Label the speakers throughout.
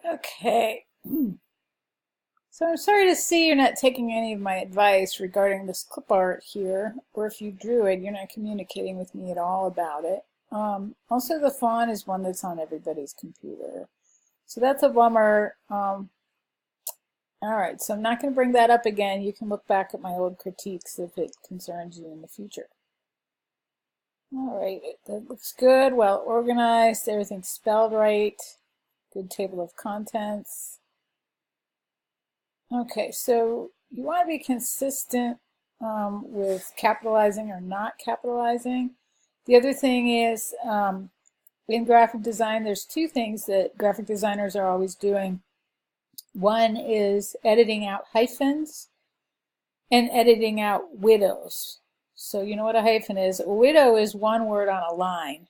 Speaker 1: Okay. So I'm sorry to see you're not taking any of my advice regarding this clip art here, or if you drew it, you're not communicating with me at all about it. Also, the font is one that's on everybody's computer. So that's a bummer. All right, so I'm not going to bring that up again. You can look back at my old critiques if it concerns you in the future. All right, that looks good, well organized, everything's spelled right, good table of contents. Okay, so you want to be consistent with capitalizing or not capitalizing. The other thing is in graphic design, there's two things that graphic designers are always doing. One is editing out hyphens and editing out widows. So you know what a hyphen is. A widow is one word on a line.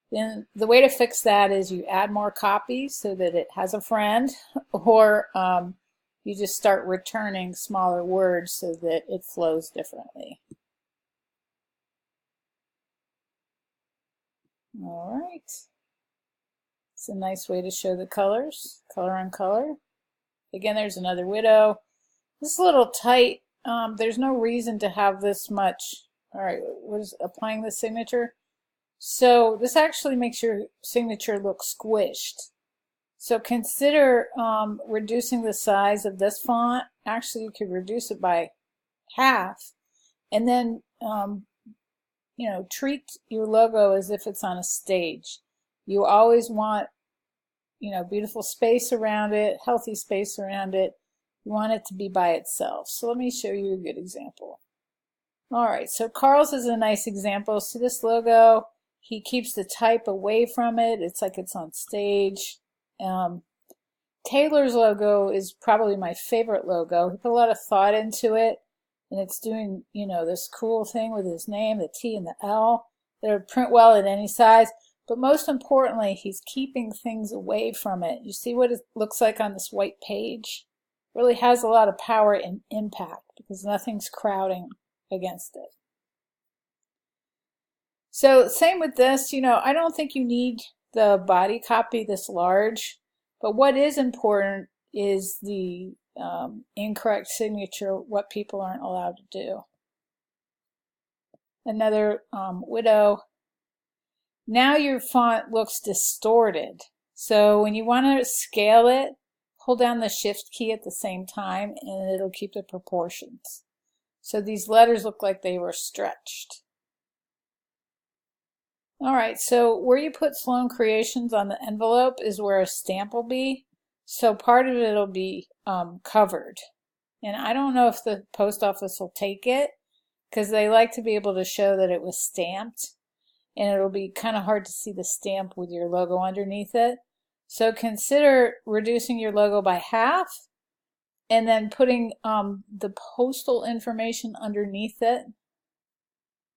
Speaker 1: Then the way to fix that is you add more copies so that it has a friend, or you just start returning smaller words so that it flows differently. All right. It's a nice way to show the colors, color on color. Again, there's another widow. This is a little tight. There's no reason to have this much. All right, what is applying the signature? So this actually makes your signature look squished. So consider reducing the size of this font. Actually, you could reduce it by half, and then you know, treat your logo as if it's on a stage. You always want, you know, beautiful space around it, healthy space around it. You want it to be by itself. So let me show you a good example. All right, so Carl's is a nice example. See this logo? He keeps the type away from it. It's like it's on stage. Taylor's logo is probably my favorite logo. He put a lot of thought into it, and it's doing, you know, this cool thing with his name, the T and the L. That would print well at any size. But most importantly, he's keeping things away from it. You see what it looks like on this white page? It really has a lot of power and impact because nothing's crowding against it. So same with this, you know, I don't think you need the body copy this large, but what is important is the incorrect signature, what people aren't allowed to do. Another widow. Now your font looks distorted. So when you want to scale it, hold down the shift key at the same time and it'll keep the proportions. So these letters look like they were stretched. All right, so where you put Sloan Creations on the envelope is where a stamp will be. So part of it will be covered. And I don't know if the post office will take it because they like to be able to show that it was stamped. And it'll be kind of hard to see the stamp with your logo underneath it. So consider reducing your logo by half and then putting the postal information underneath it.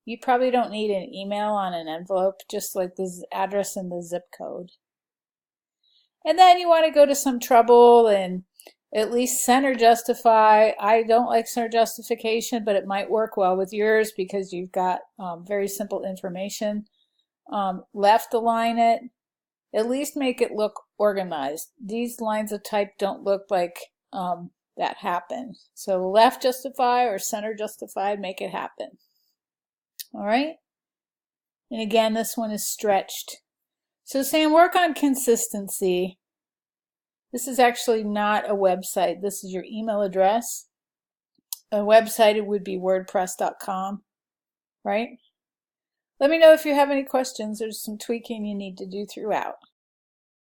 Speaker 1: You probably don't need an email on an envelope, just like the address and the zip code. And then you want to go to some trouble and at least center justify. I don't like center justification, but it might work well with yours because you've got very simple information. Left align it. At least make it look organized. These lines of type don't look like that happen. So left justify or center justified, make it happen. All right. And again, this one is stretched. So Sam, work on consistency. This is actually not a website. This is your email address. A website, it would be wordpress.com, right? Let me know if you have any questions. There's some tweaking you need to do throughout.